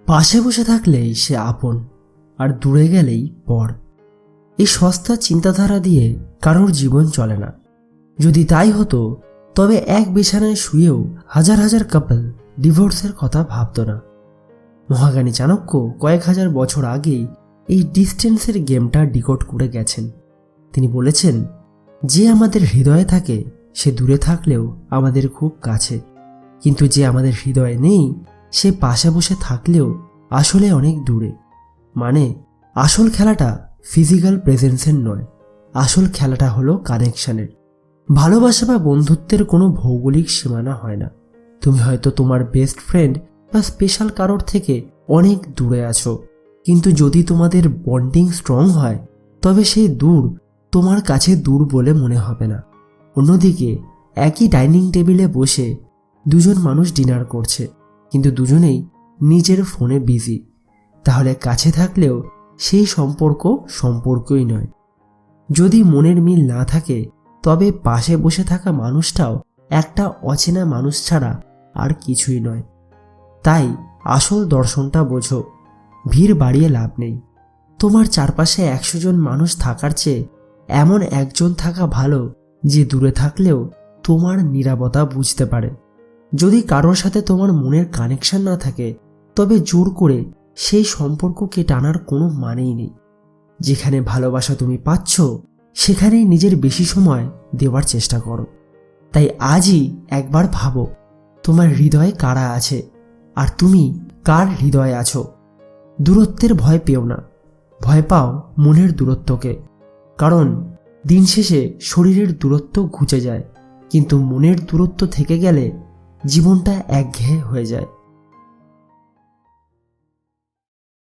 পাশে বসে থাকলেই সে আপন, আর দূরে গেলেই পর। এই সস্তা চিন্তাধারা দিয়ে কারোর জীবন চলে না। যদি তাই হতো তবে এক বিছানায় শুয়েও হাজার হাজার কাপল ডিভোর্সের কথা ভাবত না। মহাজ্ঞানী চাণক্য কয়েক হাজার বছর আগেই এই ডিস্টেন্সের গেমটা ডিকোড করে গেছেন। তিনি বলেছেন, যে আমাদের হৃদয়ে থাকে সে দূরে থাকলেও আমাদের খুব কাছে, কিন্তু যে আমাদের হৃদয়ে নেই সে পাশে বসে থাকলেও আসলে অনেক দূরে। মানে আসল খেলাটা ফিজিক্যাল প্রেজেন্সের নয়, আসল খেলাটা হলো কানেকশনের। ভালোবাসা বা বন্ধুত্বের কোনো ভৌগোলিক সীমানা হয় না। তুমি হয়তো তোমার বেস্ট ফ্রেন্ড বা স্পেশাল কারোর থেকে অনেক দূরে আছো, কিন্তু যদি তোমাদের বন্ডিং স্ট্রং হয় তবে সেই দূর তোমার কাছে দূর বলে মনে হবে না। অন্যদিকে একই ডাইনিং টেবিলে বসে দুজন মানুষ ডিনার করছে, কিন্তু দুজনেই নিজের ফোনে বিজি, তাহলে কাছে থাকলেও সেই সম্পর্কই নয়। যদি মনের মিল না থাকে তবে পাশে বসে থাকা মানুষটাও একটা অচেনা মানুষ ছাড়া আর কিছুই নয়। তাই আসল দর্শনটা বোঝো, ভিড় বাড়িয়ে লাভ নেই। তোমার চারপাশে 100 জন মানুষ থাকার চেয়ে এমন একজন থাকা ভালো যে দূরে থাকলেও তোমার নীরবতা বুঝতে পারে। যদি কারোর সাথে তোমার মনের কানেকশন না থাকে তবে জোর করে সেই সম্পর্ককে টানার কোনো মানেই নেই। যেখানে ভালোবাসা তুমি পাচ্ছ সেখানেই নিজের বেশি সময় দেওয়ার চেষ্টা করো। তাই আজই একবার ভাবো, তোমার হৃদয়ে কারা আছে আর তুমি কার হৃদয়ে আছো। দূরত্বের ভয় পেও না, ভয় পাও মনের দূরত্বকে। কারণ দিন শেষে শরীরের দূরত্ব ঘুচে যায়, কিন্তু মনের দূরত্ব থেকে গেলে জীবনটা একঘেয়ে হয়ে যায়।